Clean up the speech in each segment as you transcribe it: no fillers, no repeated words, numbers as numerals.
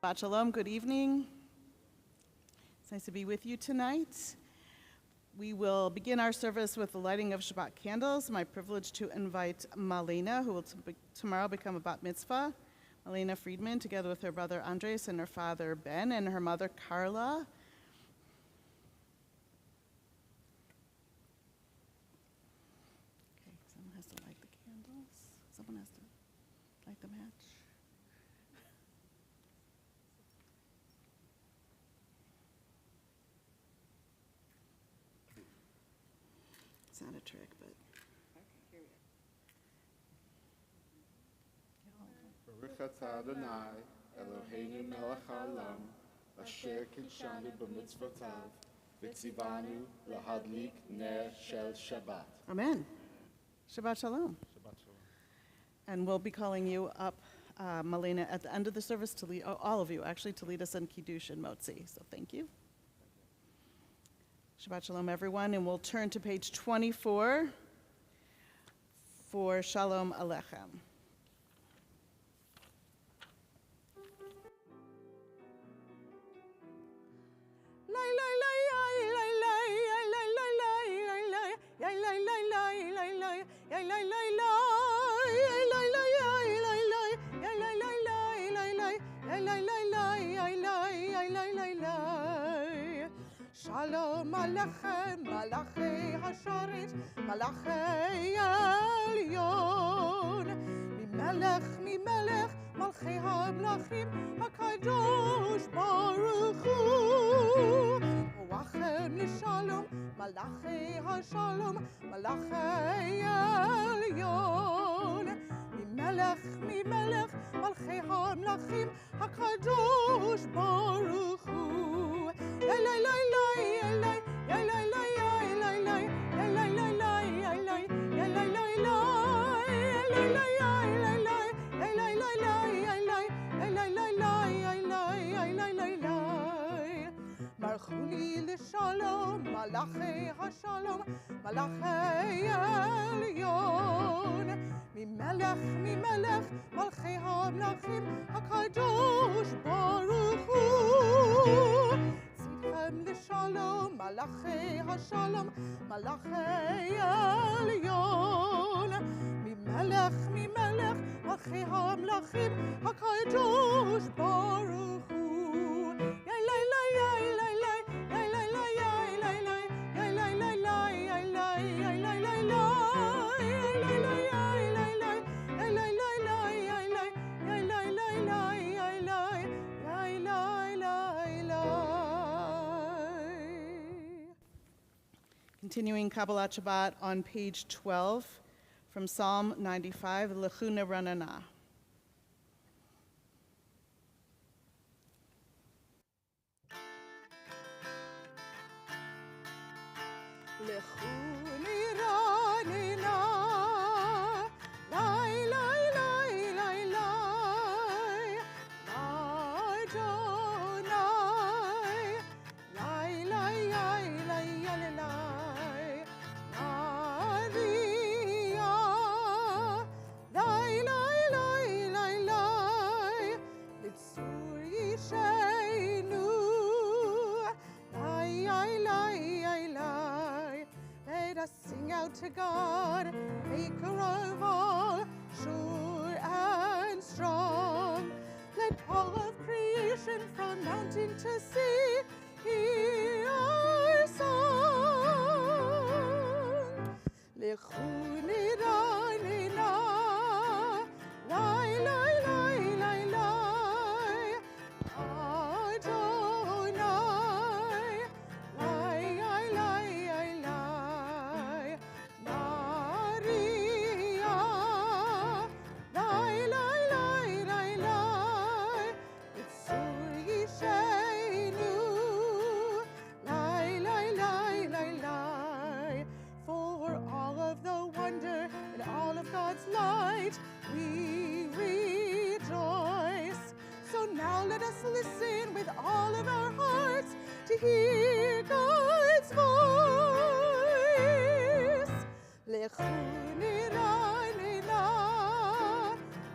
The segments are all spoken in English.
Shabbat Shalom, good evening. It's nice to be with you tonight. We will begin our service with the lighting of Shabbat candles. My privilege to invite Malena, who will tomorrow become a bat mitzvah. Malena Friedman, together with her brother Andres and her father Ben and her mother Carla. Okay, someone has to light the candles. Someone has to light the match. It's not a trick, but. Baruch atah Adonai, Eloheinu melech haolam, asher kinshanu b'mitzvotav, v'tzivanu lahadlik ner shel Shabbat. Amen. Shabbat Shalom. Shabbat Shalom. And we'll be calling you up, Malena, at the end of the service to lead, all of you actually, to lead us in Kiddush and Motzi. So thank you. Shabbat Shalom, everyone. And we'll turn to page 24 for Shalom Aleichem. Shalom Aleichem, Malachei Hasharet, Malachei Elyon, Mimelech, Malchei HaMlachim, HaKadosh Baruch Hu, Wachem L'Shalom, Malachei HaShalom, Malachei Elyon, Mimelech, Malchei HaMlachim, HaKadosh Baruch Hu. Malchuni l'shalom, Malachei HaShalom, Malachei Elyon, Mimelech, Malchei HaMlachim, HaKadosh Baruch Hu. Tzidchem l'shalom, Malachei HaShalom, Malachei Elyon, Mimelech, Malchei HaMlachim, HaKadosh Baruch Hu. Continuing Kabbalat Shabbat on page 12 from Psalm 95, Lechuna Ranana. Lechuni Ranana, lai, lai, lai, lai, lai, Adonai, lai, lai, lai, lai, lai, lai, Maria, lai, lai, lai, lai, lai, Litzur Yishenu, lai, lai, lai, lai, lai. Let us sing out to God, maker of all, sure and strong. Let all of creation from mountain to sea hear our song. Lechuni ranina, lai, lai, lai, lai, lai, Adonai, lai, lai, lai, lai, lai, Maria, lai, lai, lai, lai, lai, Itzur Yishenu, lai, lai, lai, lai, lai. For all of the wonder and all of God's light, we rejoice. So now let us listen with all of our hearts to hear God's voice. Lechuni ranina,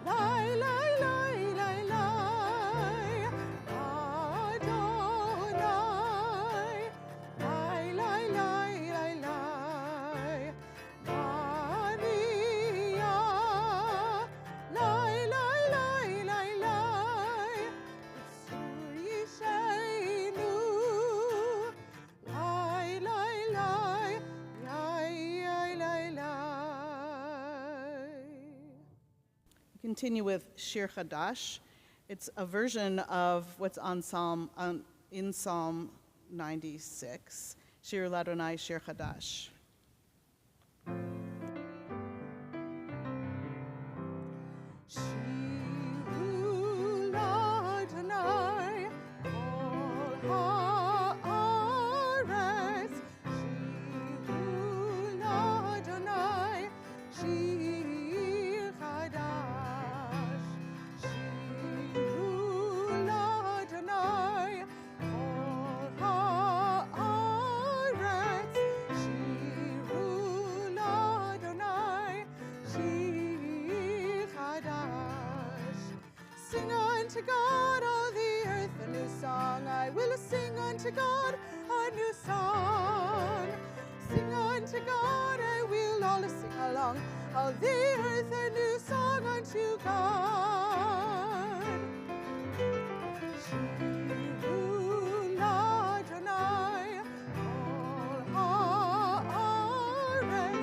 lai, lai, lai, lai, lai, continue with Shir Chadash. It's a version of what's in Psalm 96. Shir Ladonai Shir Chadash. Shiru Ladonai kol haaretz. Shiru Ladonai shir chadash. Shiru Ladonai kol haaretz. Shiru Ladonai shir chadash. Sing unto God, all the earth, a new song. I will sing unto God a new song. Sing unto God, I will all sing along. All the earth, a new song unto God. Shiru Ladonai kol haaretz.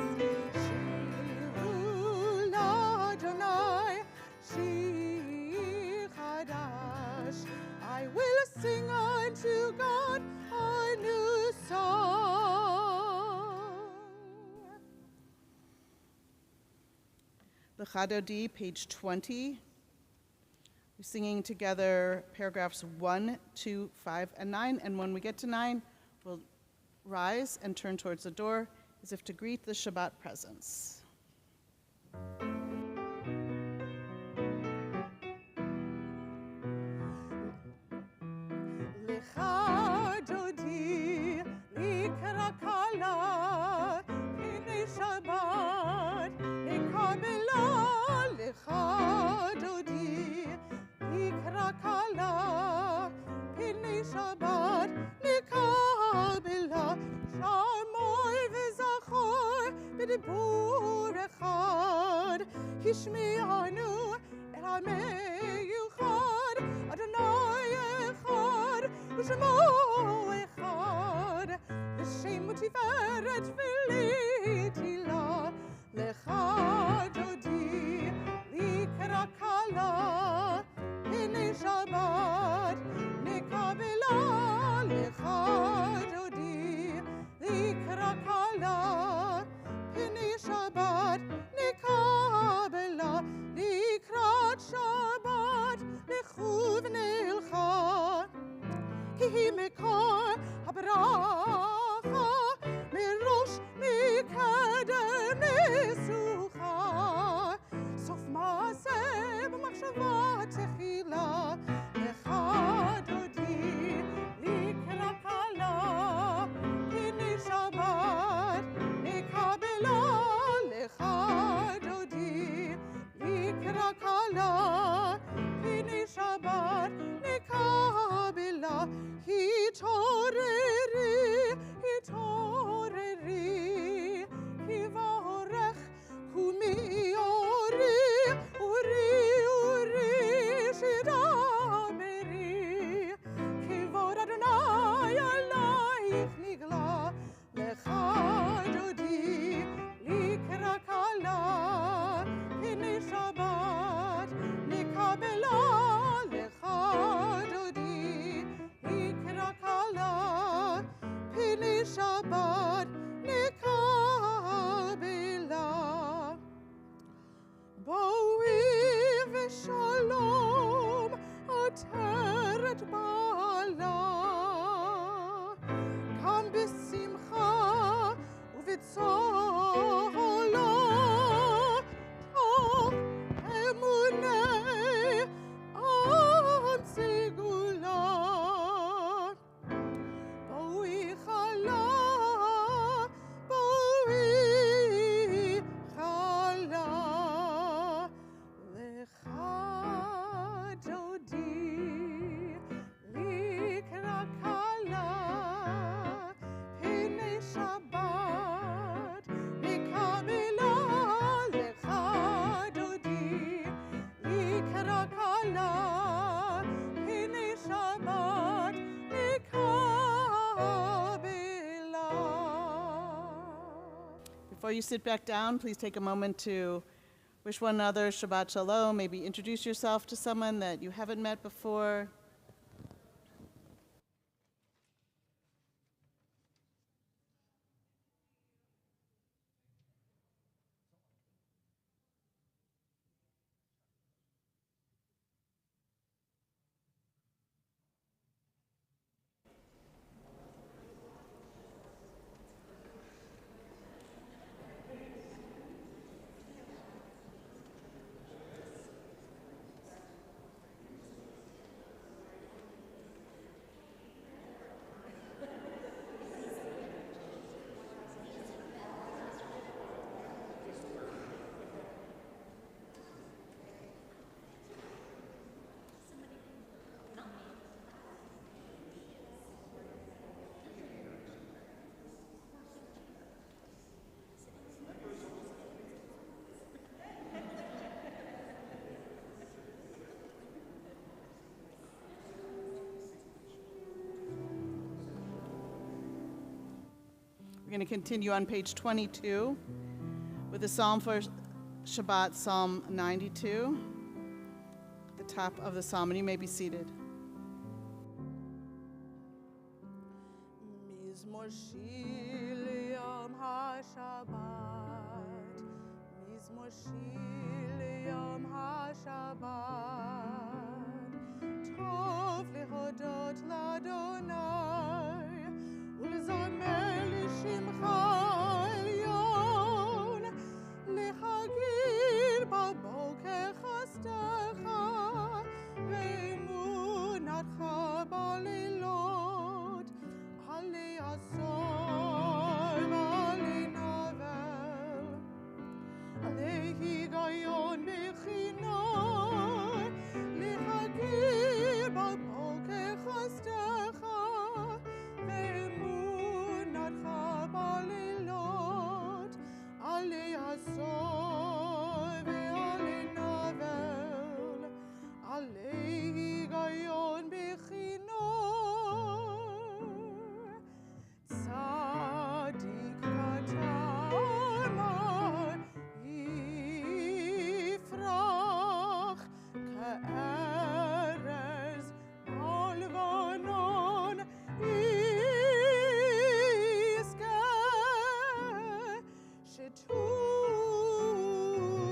Shiru Ladonai shir chadash. I will sing unto God a new song. The Chadodi, page 20. We're singing together paragraphs 1, 2, 5, and 9. And when we get to 9, we'll rise and turn towards the door as if to greet the Shabbat presence. Lecha dodi likra kala pinei Shabbat lekabela. Lecha dodi likra kala pinei Shabbat lekabela. Shamoy v'zachor b'dibur echad hishmi'anu el ha'meyuchad Adonai echad u'shemo echad v'shem u'tiferet v'litila. Lecha dodi likra kala pinei Shabbat nekabela. Lecha dodi likra kala pinei Shabbat nekabela. Likrat Shabbat lechu v'nelcha ki hi mekor habracha merosh mikadem nesucha sof maaseh b'machshava techila. Lecha dodi likra kala pinei Shabbat nekabela. Lecha dodi likra kala pinei Shabbat nekabela. Hitoreri kivorech kumiori uri shidameri kivor Adonai alayich nigla. Lecha dodi likra kala pinei Shabbat nekabela. Lecha dodi likra kala pinei Shabbat nekabela. Boi v'shalom ateret bala. Kam b'simcha u'v'tzola. Tov emunei am segula. Boi chala, boi chala. Lecha dodi likra kala pinei Shabbat nekabela. Lecha dodi likra kala pinei Shabbat nekabela. Before you sit back down, please take a moment to Wish one another Shabbat Shalom. Maybe introduce yourself to someone that you haven't met before. We're going to continue on page 22 with the Psalm for Shabbat, Psalm 92, at the top of the Psalm, and you may be seated. Mizmor shir yom haShabbat, Mizmor shir yom haShabbat, Tov lehodot l'Adonai, ולזמר לשמך עליון, להגיד בבוקר חסדך, ואמונתך בלילות, עלי עשור ועלי נבל, עלי היגיון בכינור, להגיד בבוקר חסדך, בלילות, עלי עשור ועלי נבל, עלי היגיון בכינור. צדיק קטן יפרח כארז בלבנון,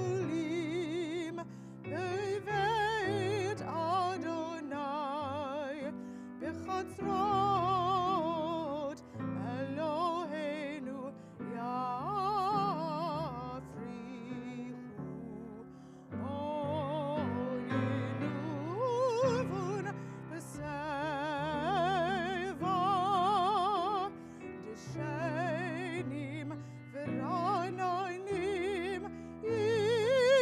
שתולים בבית אדוני, בחצרות אלוהינו יפריחו, און ינובון בשיבה, דשנים ורעננים יהיו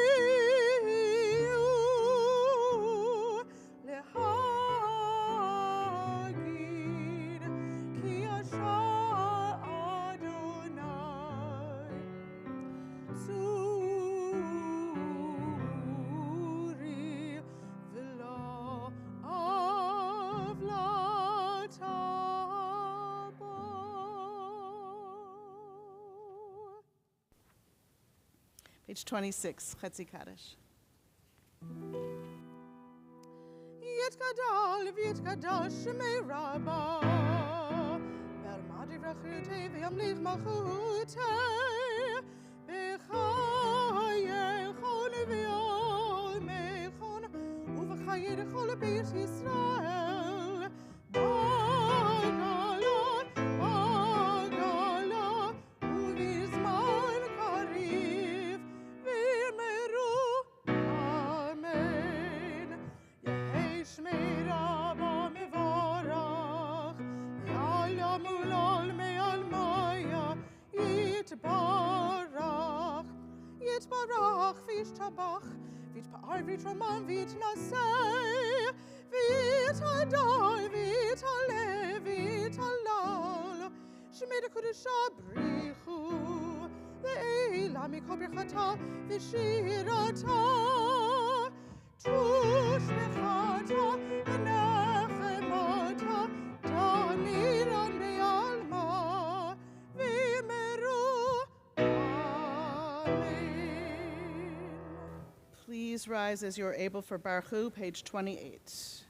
להגיד כי ישר אדוני. צורי ולא עוולתה בו. Page 26, Chetzi Kaddish. יתגדל ויתקדש שמי רבה, בעלמא דברכותי וימליך מלכותי, בחייכון וביומכון, ובחיי כל בית ישראל. בגלה ובזמן קריב, ואמרו אמן. יהי שמי רבה מבורך, מעל ים ולעול מעל מיה יתברך. יתברך וישתבח, ויתפאר ויתרומם ויתנשא, ויתהדר ויתעלה ויתהלל. שמי דקודשה בריחו, לעילה מכל ברכתה ושירתה. תושבחתה ונחמתה, תמירן בעלמא, ואמרו אמן. Please rise as you are able for Baruch Hu, page 28.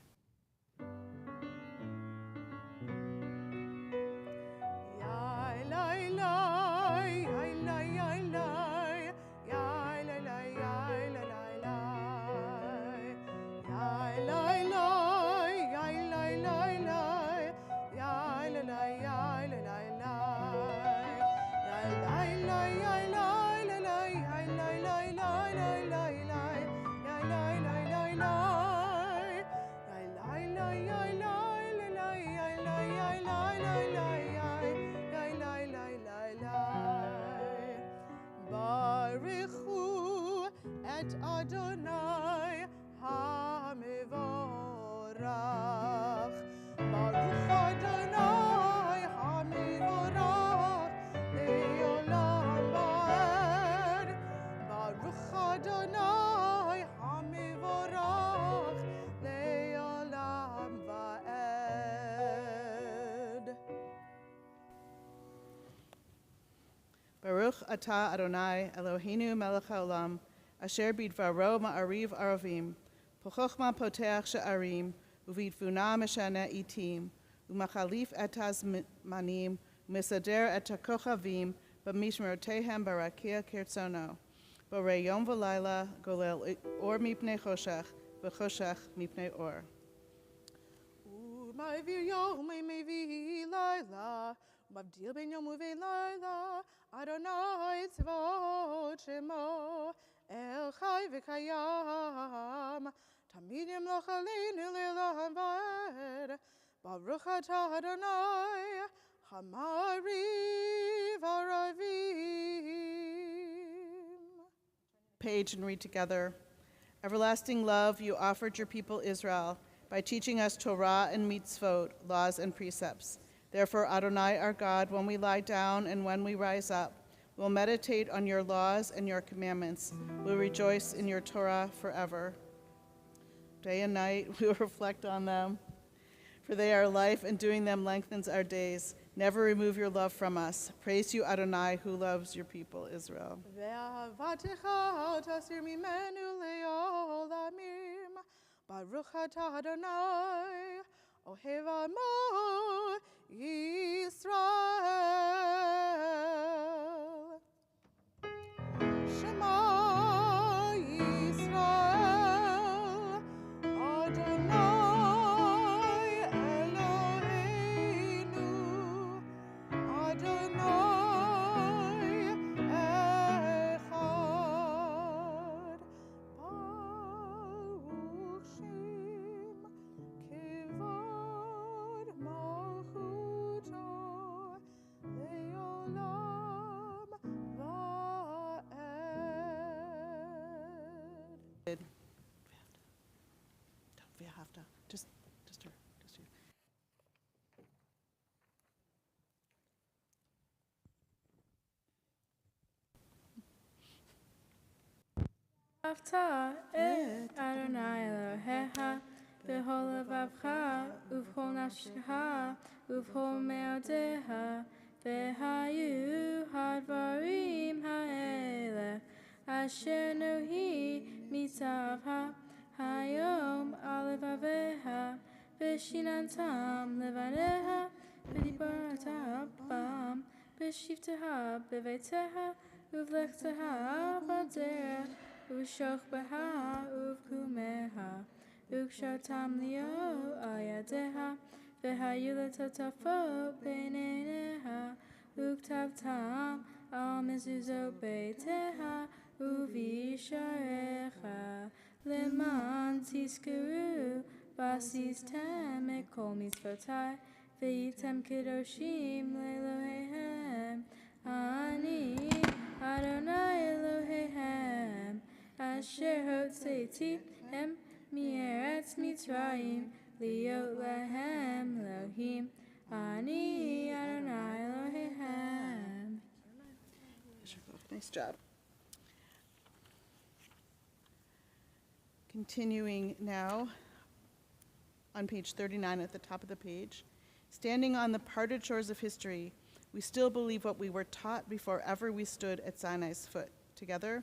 את אדוני המבורך. ברוך אדוני המבורך לעולם ועד. ברוך אדוני המבורך לעולם ועד. Baruch atah Adonai Eloheinu melech haolam, asher bidvaro ma'ariv aravim, pochochma poteach she'arim, uvidvuna meshana itim, umachalif etaz manim, umisader et hakochavim, b'mishmerotehem barakia kirtzono, borei yom v'layla, golel or mipnei choshech, v'choshech mipnei or. ומעביר יום ומביא לילה, ומבדיל בין יום ובין לילה, אדוני צבאות שמו, אל חי וקיים, תמיד ימלוך עלינו לעולם ועד. ברוך אתה אדוני, המעריב ערבים. Page and read together. Everlasting love, you offered your people Israel by teaching us Torah and mitzvot, laws and precepts. Therefore, Adonai, our God, when we lie down and when we rise up, we'll meditate on your laws and your commandments. We'll rejoice in your Torah forever. Day and night, we will reflect on them, for they are life, and doing them lengthens our days. Never remove your love from us. Praise you, Adonai, who loves your people, Israel. ואהבתך תסיר ממנו לעולמים. ברוך אתה אדוני, אוהב עמו ישראל. שמע ישראל, אדוני אלוהינו, אדוני אחד. ברוך שם כבוד מלכותו לעולם ועד. Wir have to. Just her. Just you. Avta et Adonai Elohecha b'chol levavcha uv'chol nafshecha uv'chol me'odecha v'hayu hadvarim ha'eleh asher nohi mitzavha hayom al levavecha v'shinantam levaneha v'dibarta bam v'shivteha b'veiteha uv'lechteha b'derech Ushokbeha uvkumeha, ukshatam lio ayadeha, vehayulatotafo beineneha, uktavtam al mezuzot beiteha, uvisharecha, leman tiskuru, basistem ekol mitzvotai, veitem kedoshim lelohehem, ani Adonai Elohehem, Asher hotzeiti hem mieretz Mitzrayim, liot lehem Elohim, ani Adonai Elohehem. Nice job. Continuing now on page 39 at the top of the page. Standing on the parted shores of history, we still believe what we were taught before ever we stood at Sinai's foot. Together,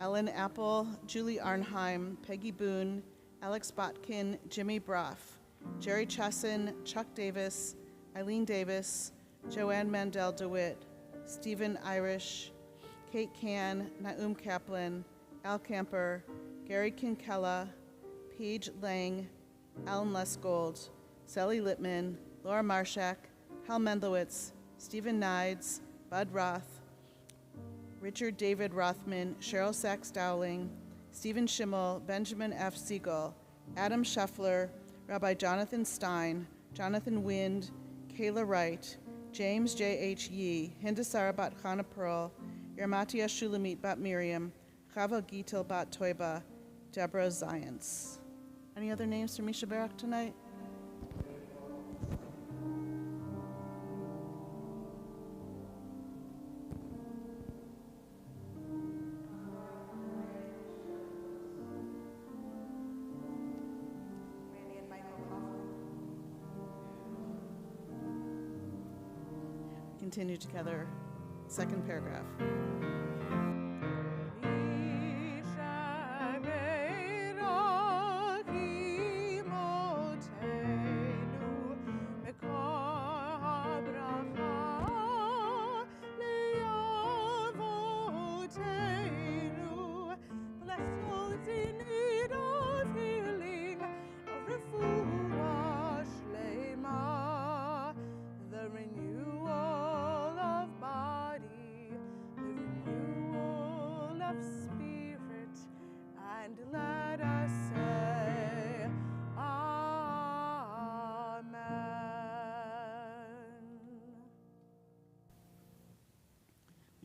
Ellen Apple, Julie Arnheim, Peggy Boone, Alex Botkin, Jimmy Broff, Jerry Chesson, Chuck Davis, Eileen Davis, Joanne Mandel DeWitt, Stephen Irish, Kate Can, Naum Kaplan, Al Camper, Gary Kinkella, Paige Lang, Alan Lesgold, Sally Littman, Laura Marshak, Hal Mendlowitz, Stephen Nides, Bud Roth, Richard David Rothman, Cheryl Sachs Dowling, Stephen Schimmel, Benjamin F. Siegel, Adam Scheffler, Rabbi Jonathan Stein, Jonathan Wind, Kayla Wright, James J.H. Yee, Hindasara Bat Chana Pearl, Yermatia Shulamit Bat Miriam, Chava Gitel Bat Toiba, Deborah Zions. Any other names for Misha Barak tonight? Continue together. Second paragraph. Let us say, Amen.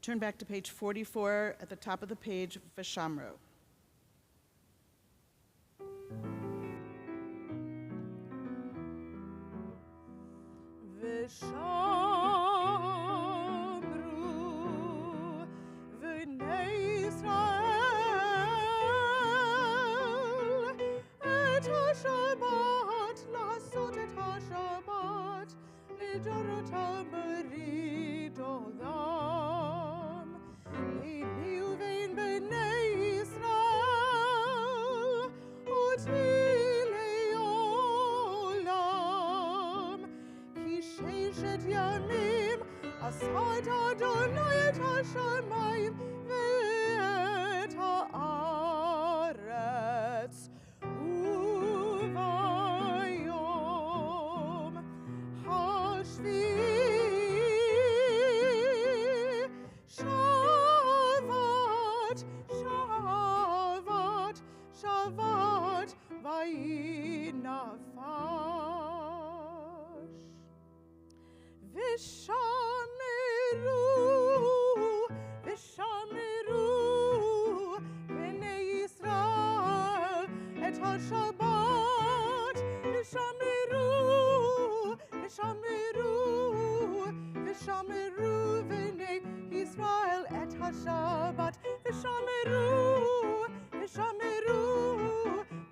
Turn back to page 44 at the top of the page, Vishamro. Vishamru, v'nei Yisrael, et ha-Shabbat, לעשות את השבת, לדורותם ברית עולם. ביני ובין בני ישראל, אותי לעולם. כי ששת ימים עשה את אדוני את השמיים ואת הארץ. וביום השביעי שבת, שבת, שבת, ויהי נפש. ושמרו, ושמרו, בני ישראל, את השבת. ושמרו, ושמרו, ושמרו, בני ישראל, את השבת. ושמרו, ושמרו,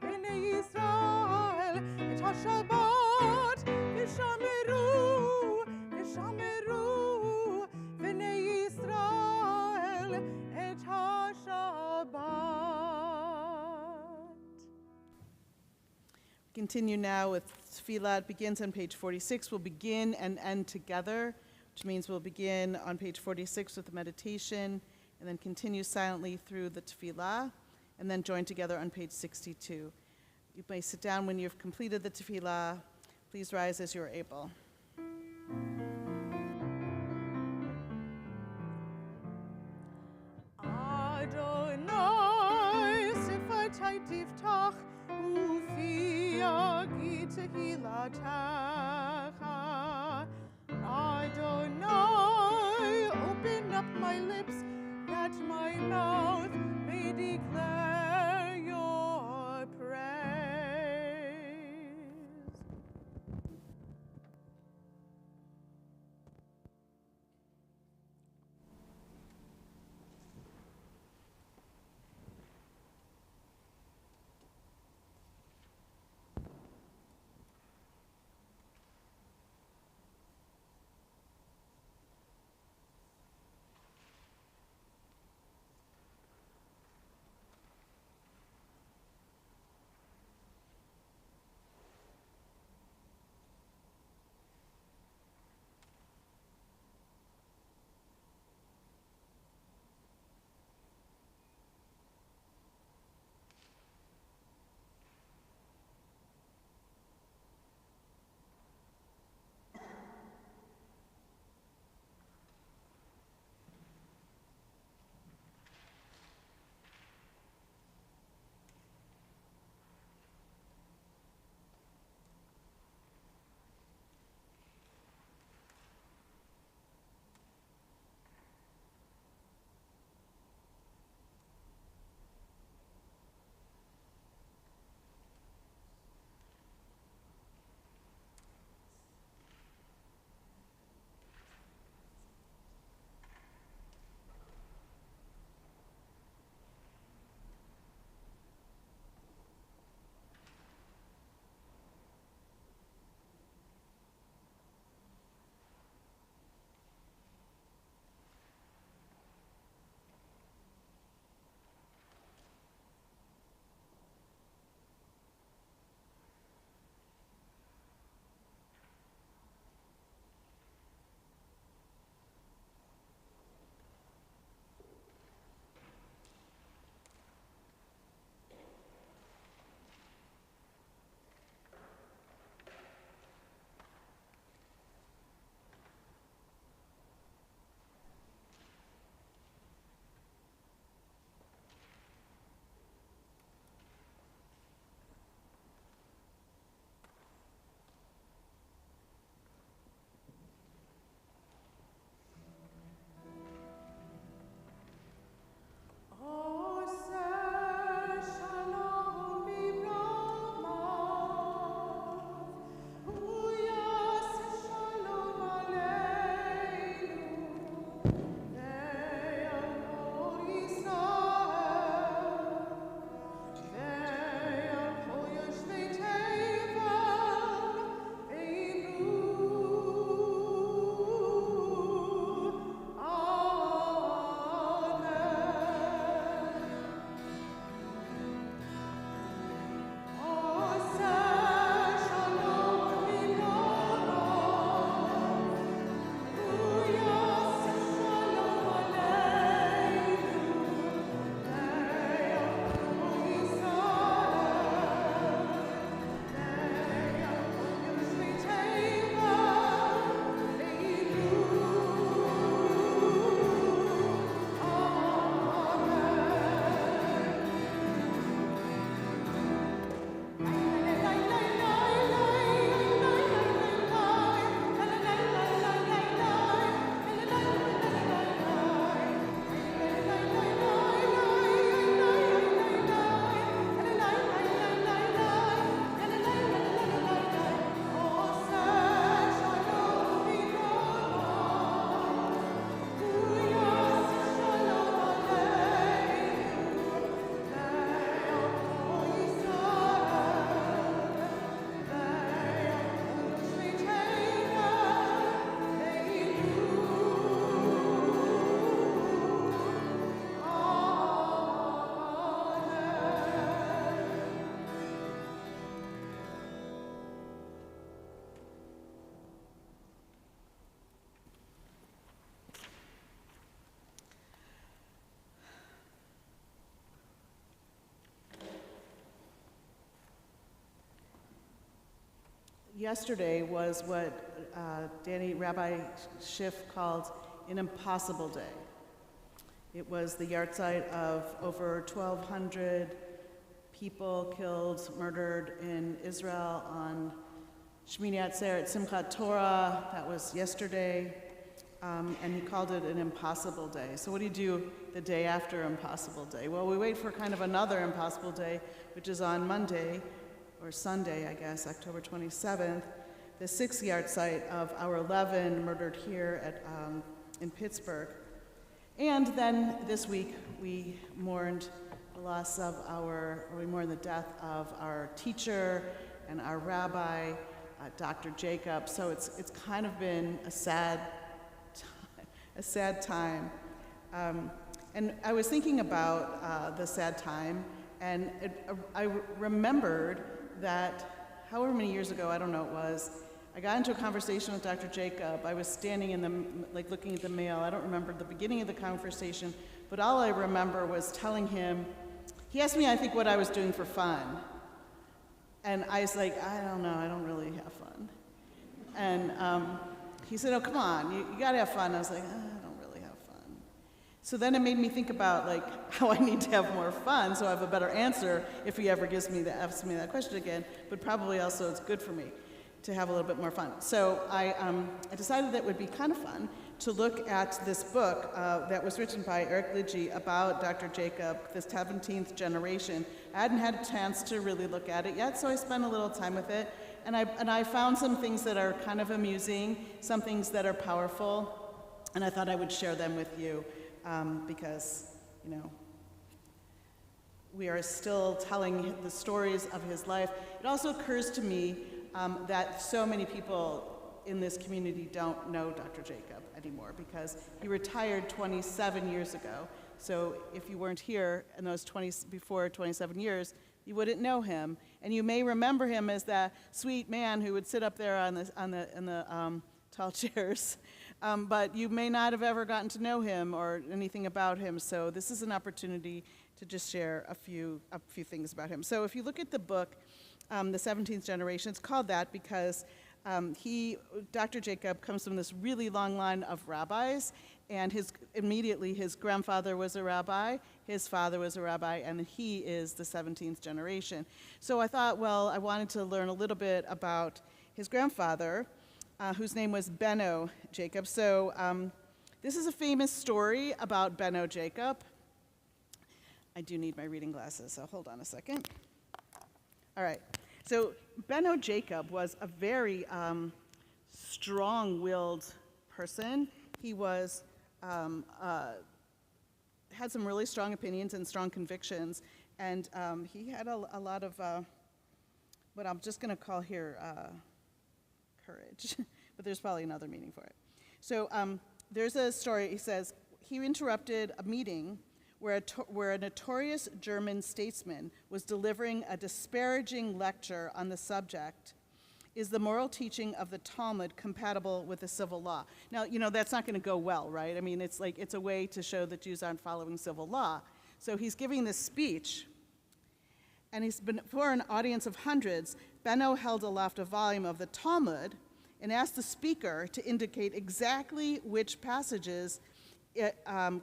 בני ישראל, את השבת. ושמרו, ושמרו, בני ישראל, את השבת. Continue now with Tefillah. It begins on page 46. We'll begin and end together, which means we'll begin on page 46 with the meditation and then continue silently through the Tefillah and then join together on page 62. You may sit down when you've completed the Tefillah. Please rise as you are able. Adonai, sifatai tiftach, ufi yagi tehilatecha. Adonai, open up my lips, that my mouth may declare your praise. yesterday was what Rabbi Schiff called an impossible day. It was the yahrzeit of over 1,200 people killed, murdered in Israel on Shmini Atzeret, Simchat Torah. That was yesterday. And he called it an impossible day. So what do you do the day after impossible day? Well, we wait for kind of another impossible day, which is on Monday, or Sunday, I guess, October 27th, the 6th yahrzeit of our 11 murdered here in Pittsburgh. And then this week, we mourned the death of our teacher and our rabbi, Dr. Jacob. So it's kind of been a sad time. And I was thinking about the sad time, and I remembered that however many years ago, I don't know it was, I got into a conversation with Dr. Jacob. I was standing looking at the mail. I don't remember the beginning of the conversation, but all I remember was telling him, he asked me, I think, what I was doing for fun. And I was like, I don't know, I don't really have fun. And he said, oh, come on, you gotta have fun. I was like, I don't really have fun. So then it made me think about how I need to have more fun so I have a better answer if he ever asks me that question again, but probably also it's good for me to have a little bit more fun. So I decided that it would be kind of fun to look at this book that was written by Eric Lidgy about Dr. Jacob, the 17th generation. I hadn't had a chance to really look at it yet, so I spent a little time with it. And I found some things that are kind of amusing, some things that are powerful, and I thought I would share them with you because, we are still telling the stories of his life. It also occurs to me that so many people in this community don't know Dr. Jacob anymore because he retired 27 years ago. So if you weren't here in those 27 years, you wouldn't know him, and you may remember him as that sweet man who would sit up there in the tall chairs, but you may not have ever gotten to know him or anything about him. So this is an opportunity to just share a few things about him. So if you look at the book, the 17th generation, it's called that because Dr. Jacob comes from this really long line of rabbis, and immediately his grandfather was a rabbi, his father was a rabbi, and he is the 17th generation. So I thought, well, I wanted to learn a little bit about his grandfather, whose name was Benno Jacob. So this is a famous story about Benno Jacob. I do need my reading glasses, so hold on a second. All right. So Benno Jacob was a very strong-willed person. He was had some really strong opinions and strong convictions, and he had a lot of what I'm just going to call here courage, but there's probably another meaning for it. So there's a story. He says he interrupted a meeting where a notorious German statesman was delivering a disparaging lecture on the subject, is the moral teaching of the Talmud compatible with the civil law? Now, that's not going to go well, right? I mean, it's a way to show that Jews aren't following civil law. So he's giving this speech, and he's been before an audience of hundreds. Benno held aloft a volume of the Talmud and asked the speaker to indicate exactly which passages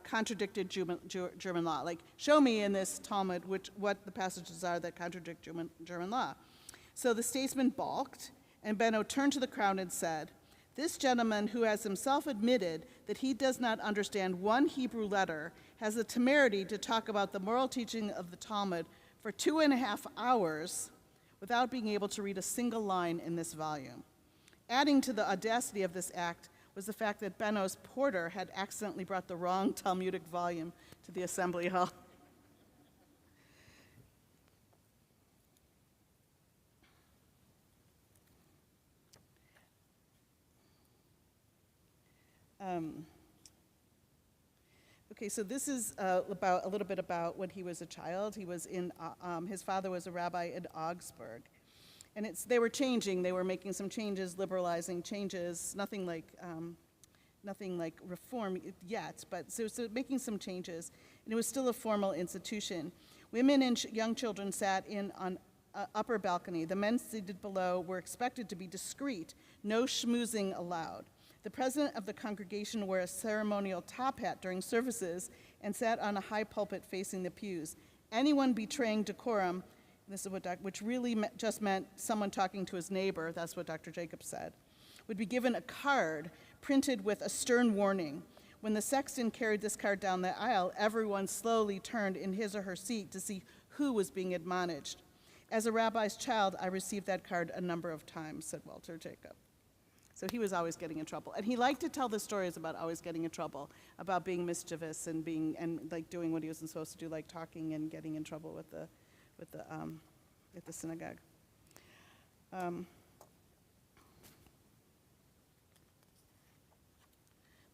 contradicted German law. Like, show me in this Talmud what the passages are that contradict German law. So the statesman balked, and Benno turned to the crowd and said, "This gentleman, who has himself admitted that he does not understand one Hebrew letter, has the temerity to talk about the moral teaching of the Talmud for 2.5 hours without being able to read a single line in this volume." Adding to the audacity of this act was the fact that Benno's porter had accidentally brought the wrong Talmudic volume to the assembly hall. Okay, so this is a little bit about when he was a child. He was his father was a rabbi in Augsburg. And they were changing. They were making some changes, liberalizing changes. Nothing like reform yet, but so making some changes. And it was still a formal institution. Women and young children sat in on upper balcony. The men seated below were expected to be discreet, no schmoozing allowed. The president of the congregation wore a ceremonial top hat during services and sat on a high pulpit facing the pews. Anyone betraying decorum, this is what which really just meant someone talking to his neighbor, that's what Dr. Jacobs said, would be given a card printed with a stern warning. When the sexton carried this card down the aisle, everyone slowly turned in his or her seat to see who was being admonished. As a rabbi's child, I received that card a number of times, said Walter Jacob. So he was always getting in trouble. And he liked to tell the stories about always getting in trouble, about being mischievous and like doing what he wasn't supposed to do, like talking and getting in trouble with the synagogue.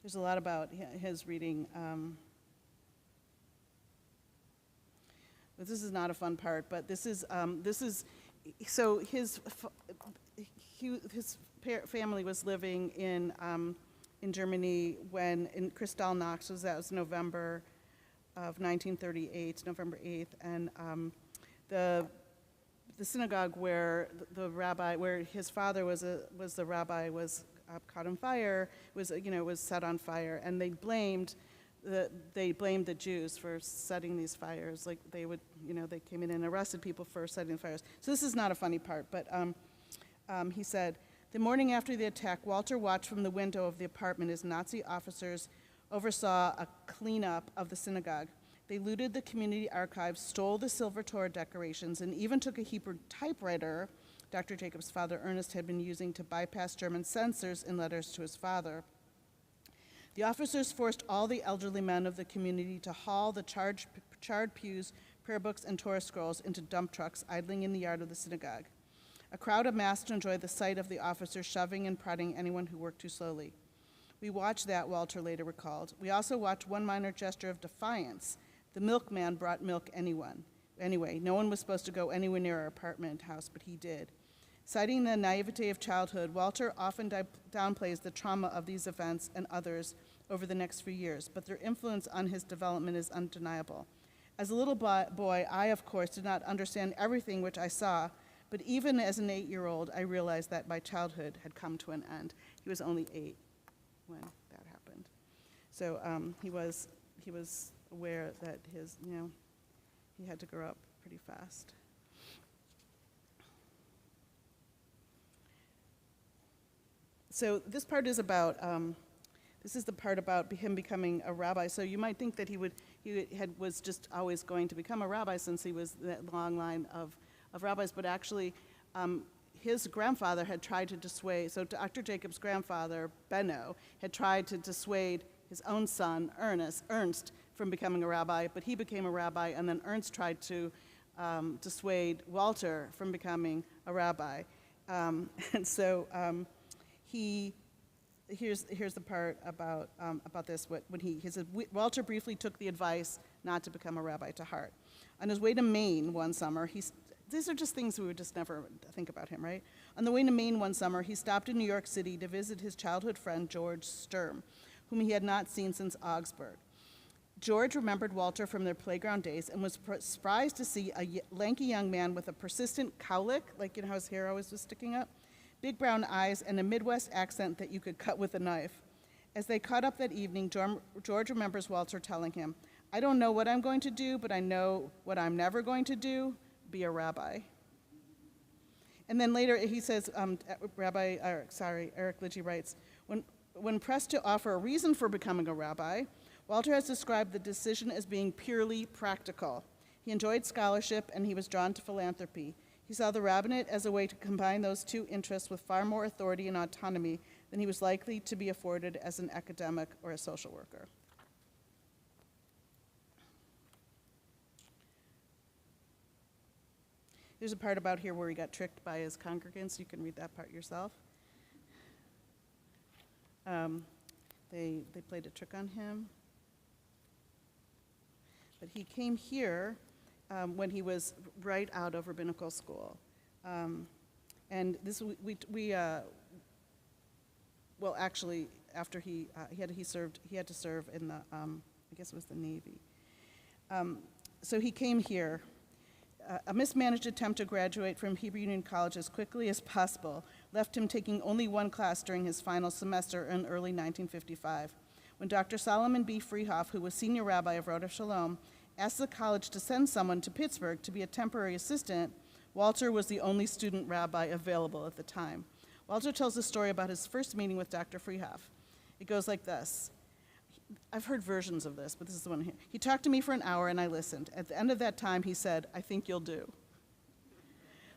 There's a lot about his reading. But this is not a fun part, but this is so his family was living in Germany when in Kristallnacht, that was November of 1938, November 8th, and the synagogue where the rabbi, where his father was the rabbi, was caught on fire, was set on fire, and they blamed the Jews for setting these fires. Like they came in and arrested people for setting fires. So this is not a funny part, but he said, the morning after the attack, Walter watched from the window of the apartment as Nazi officers oversaw a cleanup of the synagogue. They looted the community archives, stole the silver Torah decorations, and even took a Hebrew typewriter Dr. Jacobs' father, Ernest, had been using to bypass German censors in letters to his father. The officers forced all the elderly men of the community to haul the charred pews, prayer books, and Torah scrolls into dump trucks idling in the yard of the synagogue. A crowd amassed to enjoy the sight of the officers shoving and prodding anyone who worked too slowly. We watched that, Walter later recalled. We also watched one minor gesture of defiance. The milkman brought milk anyway. No one was supposed to go anywhere near our apartment house, but he did. Citing the naivete of childhood, Walter often downplays the trauma of these events and others over the next few years, but their influence on his development is undeniable. As a little boy, I, of course, did not understand everything which I saw, but even as an 8-year-old, I realized that my childhood had come to an end. He was only 8 when that happened. So he was aware that he had to grow up pretty fast. So this part is about, this is the part about him becoming a rabbi. So you might think that he was just always going to become a rabbi since he was that long line of rabbis, but actually his grandfather had tried to dissuade, so Dr. Jacobs' grandfather, Benno, had tried to dissuade his own son, Ernst, from becoming a rabbi, but he became a rabbi, and then Ernst tried to dissuade Walter from becoming a rabbi. And so here's the part about this. He said, Walter briefly took the advice not to become a rabbi to heart. On his way to Maine one summer, these are just things we would just never think about him, right? On the way to Maine one summer, he stopped in New York City to visit his childhood friend, George Sturm, whom he had not seen since Augsburg. George remembered Walter from their playground days and was surprised to see a lanky young man with a persistent cowlick, like how his hair always was sticking up, big brown eyes, and a Midwest accent that you could cut with a knife. As they caught up that evening, George remembers Walter telling him, I don't know what I'm going to do, but I know what I'm never going to do, be a rabbi. And then later he says, Eric Lidgy writes, when pressed to offer a reason for becoming a rabbi, Walter has described the decision as being purely practical. He enjoyed scholarship and he was drawn to philanthropy. He saw the rabbinate as a way to combine those two interests with far more authority and autonomy than he was likely to be afforded as an academic or a social worker. There's a part about here where he got tricked by his congregants. You can read that part yourself. They played a trick on him. But he came here when he was right out of rabbinical school. And this, well, actually, after he had to serve in the, I guess it was the Navy. So he came here. A mismanaged attempt to graduate from Hebrew Union College as quickly as possible left him taking only one class during his final semester in early 1955. When Dr. Solomon B. Freehoff, who was senior rabbi of Erev Shalom, asked the college to send someone to Pittsburgh to be a temporary assistant, Walter was the only student rabbi available at the time. Walter tells a story about his first meeting with Dr. Freehoff. It goes like this. I've heard versions of this, but this is the one here. He talked to me for an hour and I listened. At the end of that time, he said, "I think you'll do."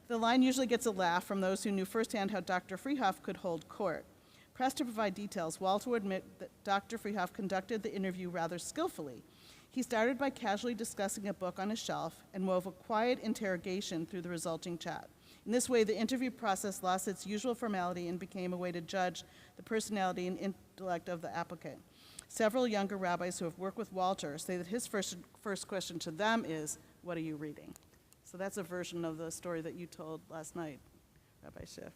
The line usually gets a laugh from those who knew firsthand how Dr. Freehoff could hold court. Pressed to provide details, Walter would admit that Dr. Freehoff conducted the interview rather skillfully. He started by casually discussing a book on his shelf and wove a quiet interrogation through the resulting chat. In this way, the interview process lost its usual formality and became a way to judge the personality and intellect of the applicant. Several younger rabbis who have worked with Walter say that his first question to them is, "What are you reading?" So that's a version of the story that you told last night, Rabbi Schiff.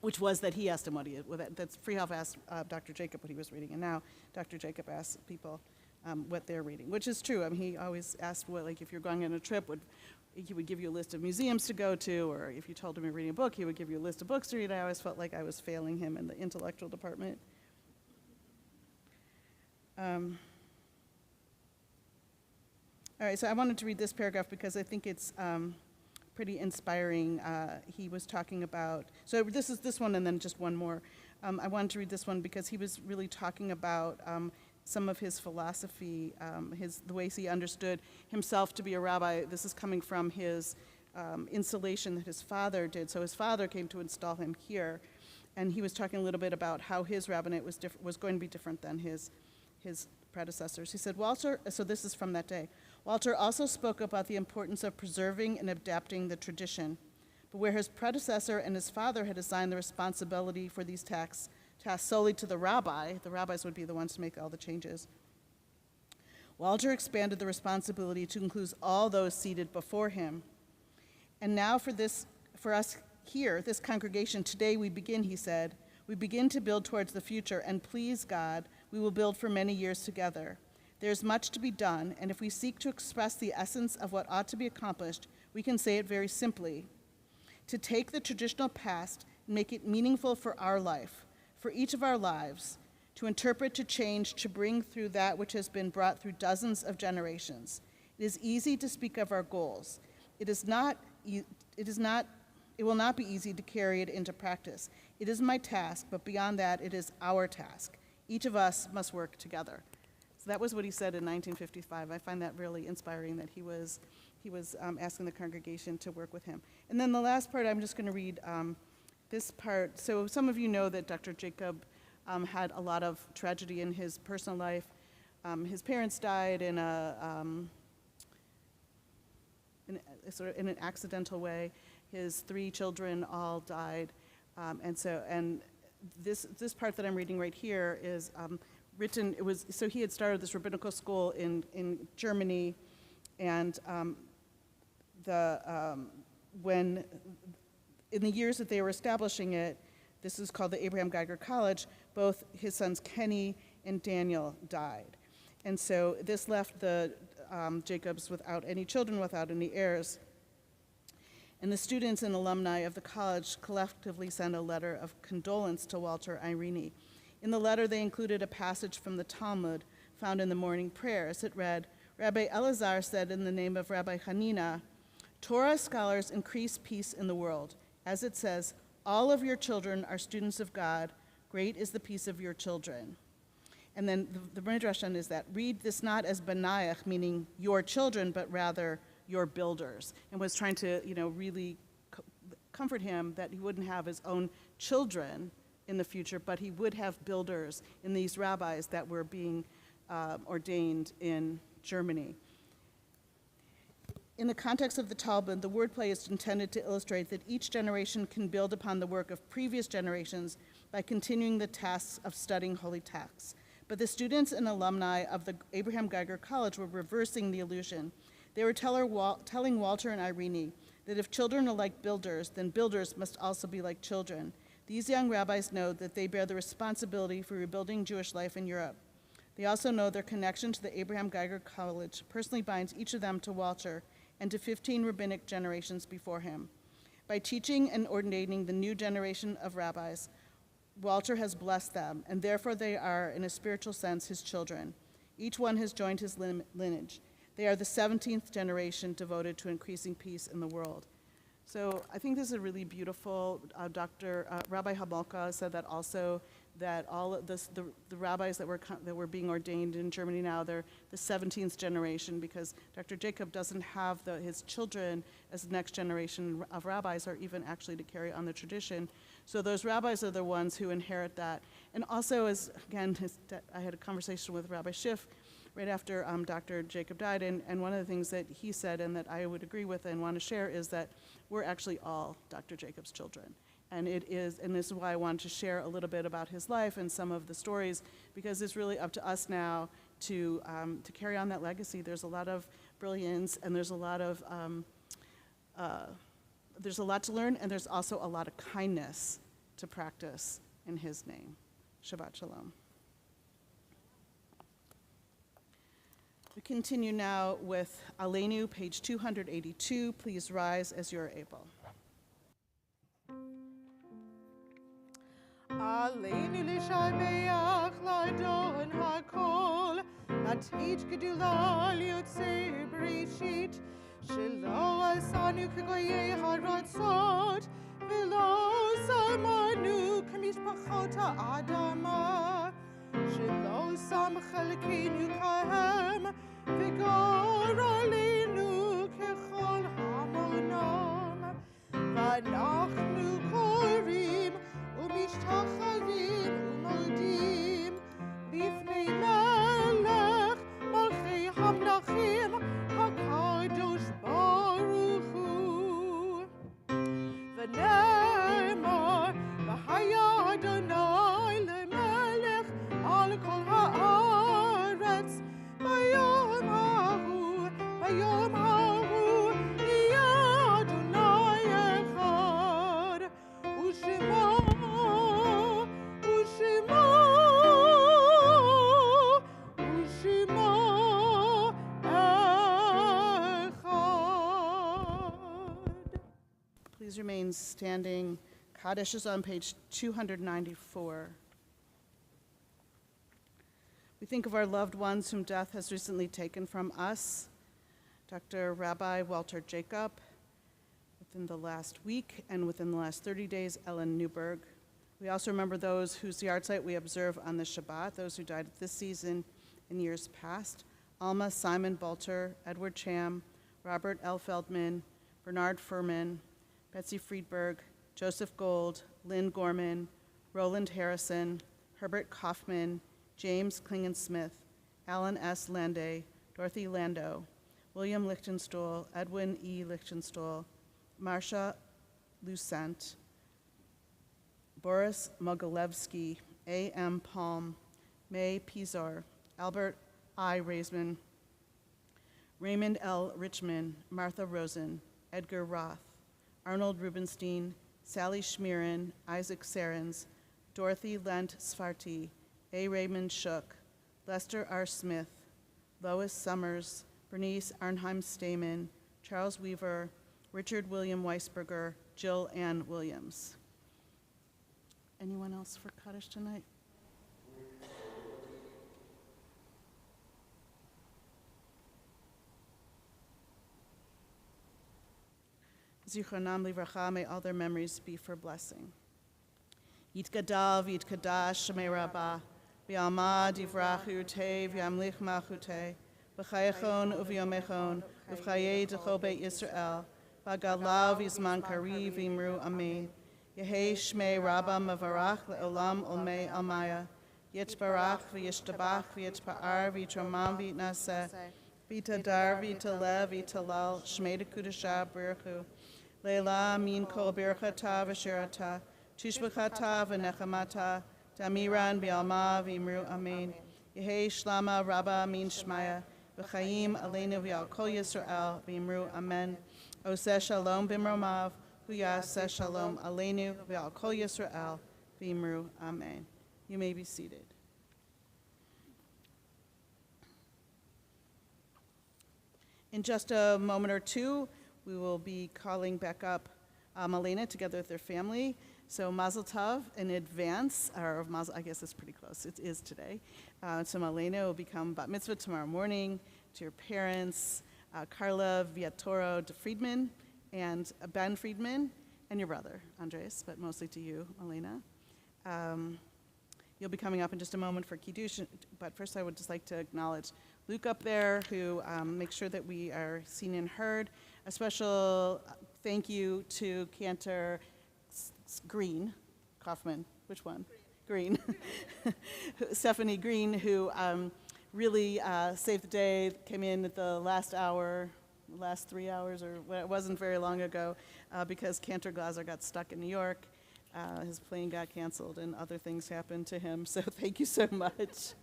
Which was that he asked him that Freehoff asked Dr. Jacob what he was reading, and now Dr. Jacob asks people what they're reading, which is true. I mean, he always asked if you're going on a trip, he would give you a list of museums to go to, or if you told him you're reading a book, he would give you a list of books to read. I always felt like I was failing him in the intellectual department. All right, so I wanted to read this paragraph because I think it's pretty inspiring. He was talking about, so this is this one and then just one more. I wanted to read this one because he was really talking about some of his philosophy, the ways he understood himself to be a rabbi. This is coming from his installation that his father did. So his father came to install him here, and he was talking a little bit about how his rabbinate was going to be different than his predecessors. He said, so this is from that day, Walter also spoke about the importance of preserving and adapting the tradition. But where his predecessor and his father had assigned the responsibility for these tasks solely to the rabbis would be the ones to make all the changes. Walter expanded the responsibility to include all those seated before him. And now for us here, this congregation, today we begin, he said, we begin to build towards the future, and please God, we will build for many years together. There's much to be done, and if we seek to express the essence of what ought to be accomplished, we can say it very simply. To take the traditional past and make it meaningful for our life, for each of our lives, to interpret, to change, to bring through that which has been brought through dozens of generations. It is easy to speak of our goals. It will not be easy to carry it into practice. It is my task, but beyond that, it is our task. Each of us must work together. So that was what he said in 1955. I find that really inspiring that he was asking the congregation to work with him. And then the last part, I'm just going to read this part. So some of you know that Dr. Jacob had a lot of tragedy in his personal life. His parents died in an accidental way. His 3 children all died, and this part that I'm reading right here is written. So he had started this rabbinical school in Germany, and when in the years that they were establishing it, this is called the Abraham Geiger College. Both his sons Kenny and Daniel died, and so this left the Jacobs without any children, without any heirs. And the students and alumni of the college collectively sent a letter of condolence to Walter Irene. In the letter, they included a passage from the Talmud found in the morning prayers. It read, Rabbi Elazar said in the name of Rabbi Hanina, Torah scholars increase peace in the world. As it says, all of your children are students of God. Great is the peace of your children. And then the midrash is that, read this not as banayach, meaning your children, but rather your builders, and was trying to, really comfort him that he wouldn't have his own children in the future, but he would have builders in these rabbis that were being ordained in Germany. In the context of the Talmud, the wordplay is intended to illustrate that each generation can build upon the work of previous generations by continuing the tasks of studying holy texts. But the students and alumni of the Abraham Geiger College were reversing the illusion. They were telling Walter and Irene that if children are like builders, then builders must also be like children. These young rabbis know that they bear the responsibility for rebuilding Jewish life in Europe. They also know their connection to the Abraham Geiger College personally binds each of them to Walter and to 15 rabbinic generations before him. By teaching and ordaining the new generation of rabbis, Walter has blessed them, and therefore they are, in a spiritual sense, his children. Each one has joined his lineage. They are the 17th generation devoted to increasing peace in the world. So I think this is a really beautiful, Rabbi Hamolka said that also, that all of this, the rabbis that were being ordained in Germany now, they're the 17th generation, because Dr. Jacob doesn't have his children as the next generation of rabbis, or even actually to carry on the tradition. So those rabbis are the ones who inherit that. And also, I had a conversation with Rabbi Schiff right after Dr. Jacob died, and one of the things that he said, and that I would agree with and want to share, is that we're actually all Dr. Jacob's children. And this is why I wanted to share a little bit about his life and some of the stories, because it's really up to us now to carry on that legacy. There's a lot of brilliance, and there's a lot to learn, and there's also a lot of kindness to practice in his name. Shabbat Shalom. We continue now with Aleinu, page 282. Please rise as you are able. Aleinu l'shabeach l'adon hakol, natich gedula liyotzei bereshit, shelo asanu k'goyei haratzot, v'lo samanu k'mishpachot ha'adama, shelo sam chalkeinu kahem, v'gor aleinu k'chol hamonam, v'anachnu korim, ומשתחווים ומודים לפני מלך מלכי המלכים הקדוש ברוך הוא. ונאמר והיה אדוני למלך על כל הארץ ביום ההוא יהיה אדוני אחד ושמו Please remain standing. Kaddish is on page 294. We think of our loved ones whom death has recently taken from us. Dr. Rabbi Walter Jacob, within the last week, and within the last 30 days, Ellen Newberg. We also remember those whose yahrzeit we observe on the Shabbat, those who died this season in years past. Alma Simon Balter, Edward Cham, Robert L. Feldman, Bernard Furman, Betsy Friedberg, Joseph Gold, Lynn Gorman, Roland Harrison, Herbert Kaufman, James Klingon-Smith, Alan S. Landay, Dorothy Lando, William Lichtenstuhl, Edwin E. Lichtenstuhl, Marcia Lucent, Boris Mogilevsky, A. M. Palm, May Pizar, Albert I. Raisman, Raymond L. Richman, Martha Rosen, Edgar Roth, Arnold Rubenstein, Sally Schmieren, Isaac Sarens, Dorothy Lent Svarti, A. Raymond Shook, Lester R. Smith, Lois Summers, Bernice Arnheim Stamen, Charles Weaver, Richard William Weisberger, Jill Ann Williams. Anyone else for Kaddish tonight? Zichronam livracha, may all their memories be for blessing. Yitgadal v'yitkadash shemei rabbah, v'yalma divrachu tev v'yamlich malchutei, v'chayachon uv'yomechon, v'chayei d'chol beit Yisrael, v'galav v'yizman kariv v'imru amen. Yehei shmei rabbah mavarach le'olam olmei almaya, yitbarach v'yishtabach v'yitpa'ar v'yitromam v'yitnaseh, v'yitadar v'yitalev v'yitalal, shmei d'kudashah b'richu, Leila min kol birchata v'shirata, tishbachata v'nechamata, damiran bi'alma v'imru amen. Yehei shlama rabba min shmaya, v'chaim aleinu v'al kol Yisrael v'imru amen. Oseh shalom b'mromav, huyaseh shalom aleinu v'al kol Yisrael v'imru amen. You may be seated. In just a moment or two, we will be calling back up Malena together with their family. So Mazel Tov in advance, or Mazel, I guess it's pretty close. It is today. So Malena will become bat mitzvah tomorrow morning to your parents, Carla Viatoro de Friedman, and Ben Friedman, and your brother, Andres, but mostly to you, Malena. You'll be coming up in just a moment for Kiddush, but first I would just like to acknowledge Luke up there, who makes sure that we are seen and heard. A special thank you to Cantor Green, Kaufman, which one? Green. Stephanie Green, who really saved the day, came in at the last hour, last 3 hours, or it wasn't very long ago, because Cantor Glaser got stuck in New York. His plane got canceled and other things happened to him, so thank you so much.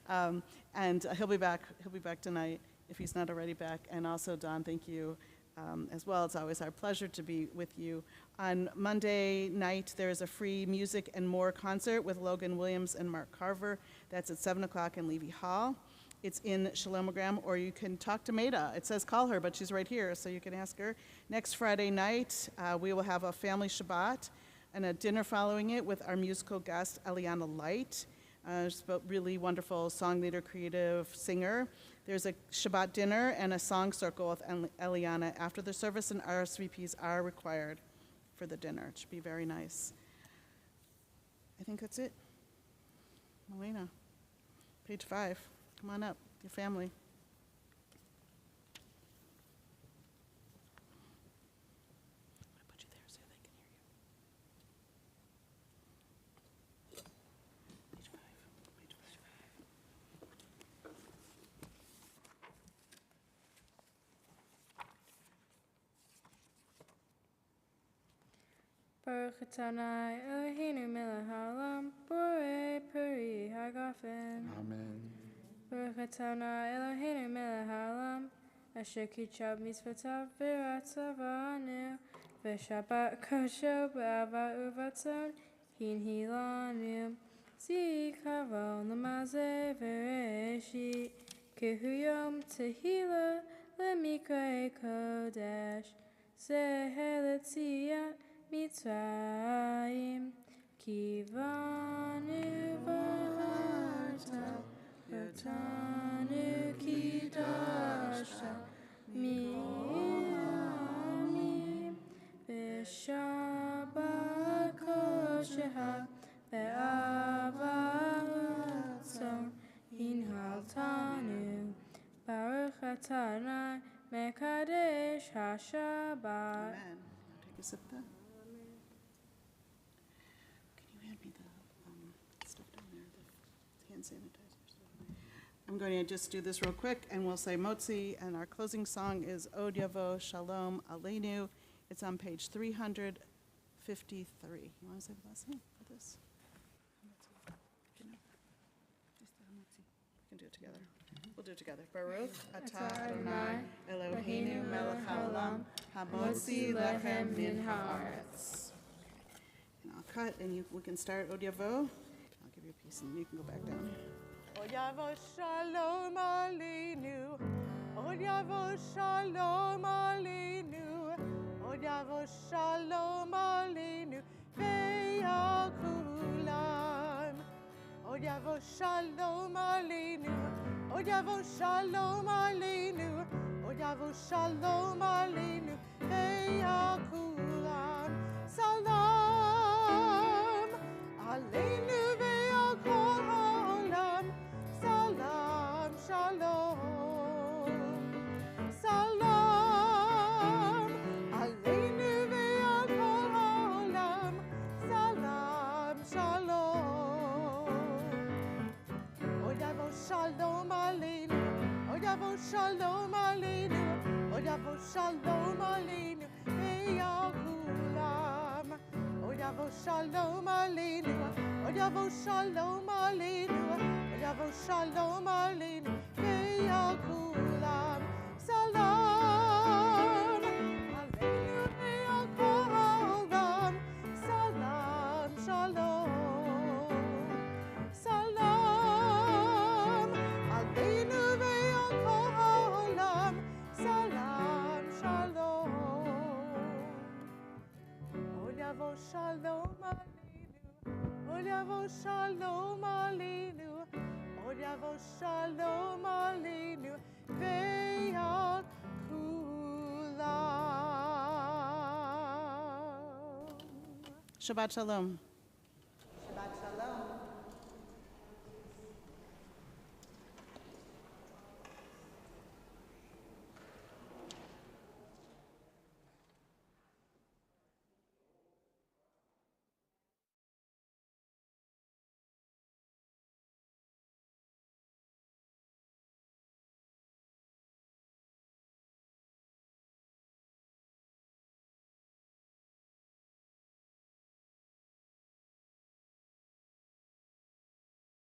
And he'll be back tonight if he's not already back. And also, Don, thank you as well. It's always our pleasure to be with you. On Monday night, there is a free music and more concert with Logan Williams and Mark Carver. That's at 7 o'clock in Levy Hall. It's in Shalomogram, or you can talk to Maida. It says call her, but she's right here, so you can ask her. Next Friday night, we will have a family Shabbat and a dinner following it with our musical guest, Eliana Light. She's a really wonderful song leader, creative singer. There's a Shabbat dinner and a song circle with Eliana after the service, and RSVPs are required for the dinner. It should be very nice. I think that's it. Malena, page 5. Come on up, your family. I put you there so they can hear you. Page 5. Page 5. Baruch Adonai Eloheinu melech haolam, borei peri hagafen. Amen. Baruch Adonai Eloheinu melech haolam, asher kitchav mitzvotav v'ratzavanu, v'shabbat kosher b'ava uvatzon, hinhi lanu, zikaron l'mazeh v'reshit, kehu yom tehila lemikra kodesh, zeher l'tziyat Mitzrayim, kivanu v'harta, v'tanu kidashta, mi'amim, v'shabbat kosher ve'ava ratzon, hinhaltanu, baruch Adonai mekadesh haShabbat. Amen. Take a sip then. Can you hand me the stuff down there, the hand sanitizers? I'm going to just do this real quick, and we'll say Motzi, and our closing song is Od Yavo Shalom Aleinu. It's on page 353. You want to say the blessing for this? You know? Just Motzi. We can do it together. We'll do it together. Baruch atah Adonai Eloheinu melech haolam hamotzi lechem min haaretz. And I'll cut, and we can start Od Yavo. I'll give you a piece, and you can go back down. Od Yavo Shalom Aleinu, Od Yavo Shalom Aleinu, Od Yavo Shalom Aleinu, ve'al kulam. Od Yavo Shalom Aleinu, Od Yavo Shalom Aleinu, Od Yavo Shalom Aleinu, ve'al kulam. Salam Aleinu ve'al kol ha'olam. Salam Shalom. Salam Aleinu ve'al kol ha'olam. Salam Shalom. Od Yavo Shalom Aleinu, Od Yavo Shalom Aleinu, Od Yavo Shalom Aleinu, ve'al kulam. Od Yavo Shalom Aleinu, Od Yavo Shalom Aleinu, Od Yavo Shalom Aleinu, ve'al kulam. Salam Aleinu ve'al kol ha'olam. Salam Shalom. Salam Aleinu ve'al kol ha'olam. shalom aleinu. Od yavo shalom aleinu. Od yavo shalom aleinu. Ve'al kulam. Shabbat Shalom.